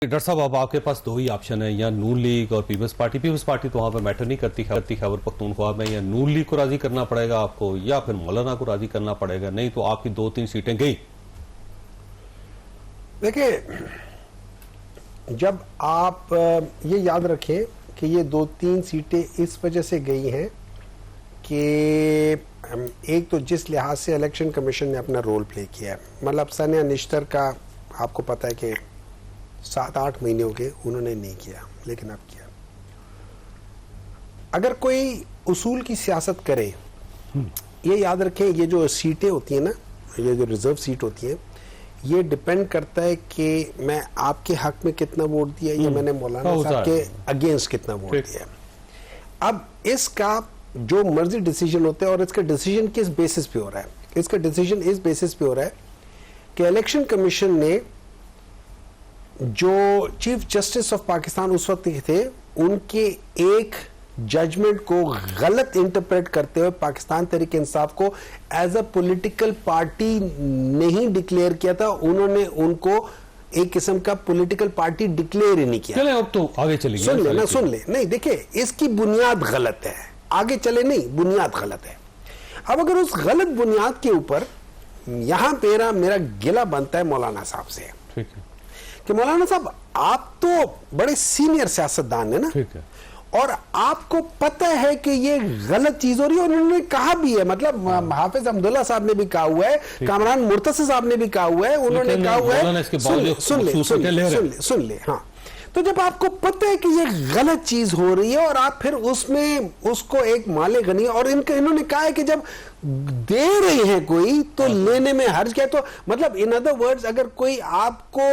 Doctor صاحب اب آپ کے پاس دو ہی آپشن ہیں، یا نون لیگ اور پیپلز پارٹی تو وہاں پہ میٹر نہیں کرتی خیبر پختونخوا میں، یا نون لیگ کو راضی کرنا پڑے گا آپ کو یا پھر مولانا کو راضی کرنا پڑے گا، نہیں تو آپ کی 2-3 سیٹیں گئی۔ دیکھیں، جب آپ یہ یاد رکھیں کہ یہ 2-3 سیٹیں اس وجہ سے گئی ہیں کہ ایک تو جس لحاظ سے الیکشن کمیشن نے اپنا رول پلے کیا ہے، مطلب ثانیہ نشتر کا آپ کو پتہ ہے کہ 7-8 مہینے ہو گئے انہوں نے نہیں کیا، لیکن اب کیا۔ اگر کوئی اصول کی سیاست کرے، یہ یاد رکھیں یہ جو سیٹیں ہوتی ہیں نا، یہ جو ریزرو سیٹ ہوتی ہیں، یہ ڈیپینڈ کرتا ہے کہ میں آپ کے حق میں کتنا ووٹ دیا یا میں نے مولانا صاحب کے اگینسٹ کتنا ووٹ دیا۔ اب اس کا جو مرضی ڈیسیجن ہوتا ہے، اور اس کا ڈیسیجن کس بیسس پہ ہو رہا ہے؟ اس کا ڈیسیجن اس بیسس پہ ہو رہا ہے کہ الیکشن کمیشن نے جو چیف جسٹس آف پاکستان اس وقت تھے، ان کے ایک ججمنٹ کو غلط انٹرپریٹ کرتے ہوئے پاکستان تحریک انصاف کو ایز اے پولیٹیکل پارٹی نہیں ڈکلیئر کیا تھا، انہوں نے ان کو ایک قسم کا پولیٹیکل پارٹی ڈکلیئر ہی نہیں کیا۔ چلیں اب تو آگے چلیں گے، سن لیں، نہیں دیکھیں اس کی بنیاد غلط ہے، آگے چلے نہیں، بنیاد غلط ہے۔ اب اگر اس غلط بنیاد کے اوپر یہاں پہ میرا گلہ بنتا ہے مولانا صاحب سے کہ مولانا صاحب آپ تو بڑے سینئر سیاستدان ہیں نا، اور آپ کو پتہ ہے کہ یہ غلط چیز ہو رہی ہے، اور انہوں نے کہا بھی ہے، مطلب حافظ عبداللہ صاحب نے بھی کہا ہوا ہے، کامران مرتضی صاحب نے بھی کہا ہوا ہے، انہوں نے کہا ہوا ہے، سن لے ہاں۔ تو جب آپ کو پتہ ہے کہ یہ غلط چیز ہو رہی ہے اور آپ پھر اس میں اس کو ایک مال غنی، اور انہوں نے کہا ہے کہ جب دے رہے ہیں کوئی تو لینے میں حرج کیا، تو مطلب ان ادر ورڈز اگر کوئی آپ کو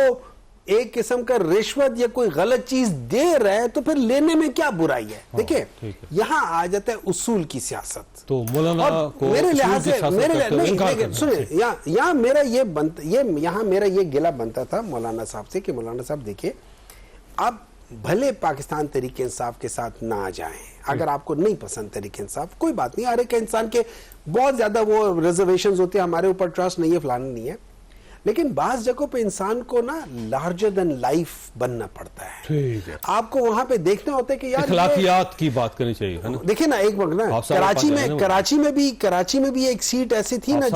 ایک قسم کا رشوت یا کوئی غلط چیز دے رہا ہے تو پھر لینے میں کیا برائی ہے؟ دیکھیں یہاں آ جاتا ہے اصول کی سیاست، تو مولانا کو میرے لحاظ سے یہاں میرا یہ گلہ بنتا تھا مولانا صاحب سے کہ مولانا صاحب دیکھیں، آپ بھلے پاکستان تحریک انصاف کے ساتھ نہ آ جائیں، اگر آپ کو نہیں پسند تحریک انصاف کوئی بات نہیں، ہر ایک انسان کے بہت زیادہ وہ ریزرویشنز ہوتے ہیں، ہمارے اوپر ٹرسٹ نہیں ہے، فلانا نہیں ہے، لیکن بعض جگہوں پہ انسان کو نا لارجر دین لائف بننا پڑتا ہے، آپ کو وہاں پہ دیکھنا ہوتا ہے کہ یار اخلاقیات کی بات کرنی چاہیے۔ دیکھیں نا ایک وقت نا کراچی میں بھی ایک سیٹ ایسی تھی نا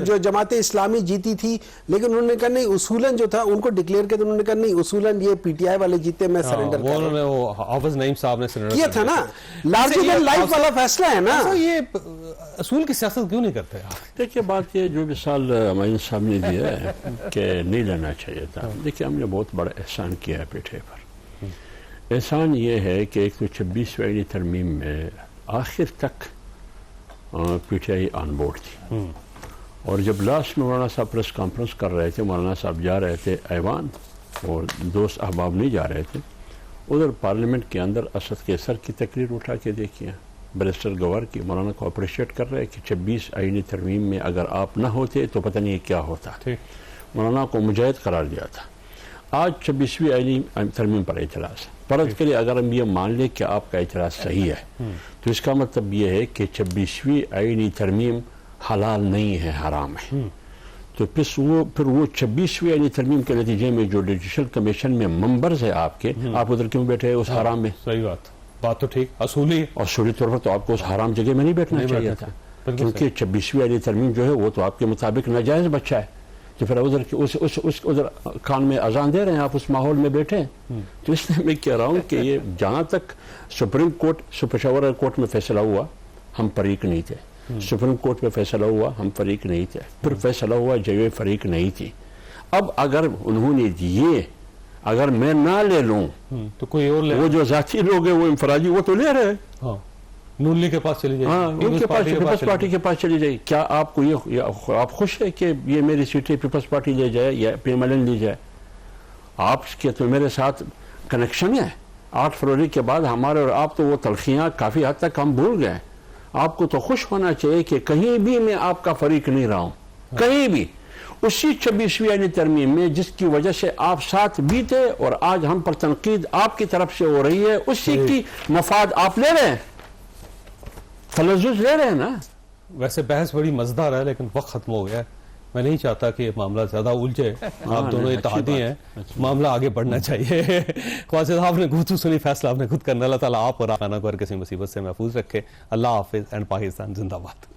جو جماعت اسلامی جیتی تھی، لیکن انہوں نے کہا نہیں اصولاً جو تھا ان کو ڈکلیئر کیا، انہوں نے کہا نہیں اصولاً یہ پی ٹی آئی والے جیتے، میں سرنڈر کر رہا ہوں، حافظ نعیم صاحب نے سرنڈر کیا تھا نا، لارجر دین لائف والا فیصلہ ہے نا۔ یہ اصول کی سیاست کیوں نہیں کرتے؟ دیکھیے بات یہ جو مثال ہمارے صاحب نے دیا ہے کہ نہیں لینا چاہیے تھا، دیکھیے ہم نے بہت بڑا احسان کیا ہے پیٹھے پر۔ احسان یہ ہے کہ 126ویں ترمیم میں آخر تک P T I on board تھی، اور جب لاسٹ میں مولانا صاحب پریس کانفرنس کر رہے تھے، مولانا صاحب جا رہے تھے ایوان اور دوست احباب نہیں جا رہے تھے، ادھر پارلیمنٹ کے اندر اسد کیسر کی تقریر اٹھا کے دیکھیے، بیرسٹر گوہر کی، مولانا کو اپریشیٹ کر رہے کہ 26 آئینی ترمیم میں اگر آپ نہ ہوتے تو پتہ نہیں کیا ہوتا، مولانا کو مجاہد قرار دیا تھا۔ آج 26ویں آئینی ترمیم پر اعتراض، فرض کرے اگر ہم یہ مان لیں کہ آپ کا اعتراض صحیح ہے تو اس کا مطلب یہ ہے کہ 26ویں آئینی ترمیم حلال نہیں ہے، حرام ہے، تو پھر وہ 26ویں آئینی ترمیم کے نتیجے میں جو جوڈیشل کمیشن میں ممبرز ہیں آپ کے، آپ ادھر کیوں بیٹھے ہیں اس حرام میں؟ صحیح بات تو ٹھیک، اصولی طور پر تو آپ کو اس حرام جگہ میں نہیں بیٹھنا چاہیے تھا، کیونکہ 26ویں آئینی ترمیم جو ہے وہ تو آپ کے مطابق ناجائز بچہ ہے، تو پھر ادھر کان میں اذان دے رہے ہیں، آپ اس ماحول میں بیٹھے ہیں۔ تو اس لیے میں کہہ رہا ہوں کہ یہ جہاں تک سپریم کورٹ پشاور کورٹ میں فیصلہ ہوا ہم فریق نہیں تھے، سپریم کورٹ میں فیصلہ ہوا ہم فریق نہیں تھے، پھر فیصلہ ہوا جیوے فریق نہیں تھی۔ اب اگر انہوں نے دیے، اگر میں نہ لے لوں تو کوئی اور لے، وہ جو ذاتی لوگ ہیں وہ انفرادی وہ تو لے رہے ہیں، نون لیگ کے پاس چلی جائے، ہاں ان کے پاس پیپلز پارٹی کے پاس چلی جائے۔ کیا آپ کو آپ خوش ہے کہ یہ میری سیٹیں پیپلز پارٹی لے جائے یا پی ایم ایل این لے جائے؟ آپ کے تو میرے ساتھ کنیکشن ہے، 8 فروری کے بعد ہمارے اور آپ تو وہ تلخیاں کافی حد تک ہم بھول گئے۔ آپ کو تو خوش ہونا چاہیے کہ کہیں بھی میں آپ کا فریق نہیں رہا ہوں، کہیں بھی، اسی 26ویں آئینی ترمیم میں جس کی وجہ سے آپ ساتھ بھی تھے اور آج ہم پر تنقید آپ کی طرف سے ہو رہی ہے، اسی کی مفاد آپ لے رہے ہیں، تلذذ لے رہے ہیں نا۔ ویسے بحث بڑی مزدار ہے لیکن وقت ختم ہو گیا ہے۔ میں نہیں چاہتا کہ یہ معاملہ زیادہ الجھے. آپ دونوں نہیں، اتحادی اچھی ہیں, بات. معاملہ آگے بڑھنا چاہیے. خواجہ صاحب نے گفتگو سنی, فیصلہ آپ نے خود کرنا. اللہ تعالیٰ آپ اور خانہ کو ہر کسی مصیبت سے محفوظ رکھے. اللہ حافظ اینڈ پاکستان زندہ باد.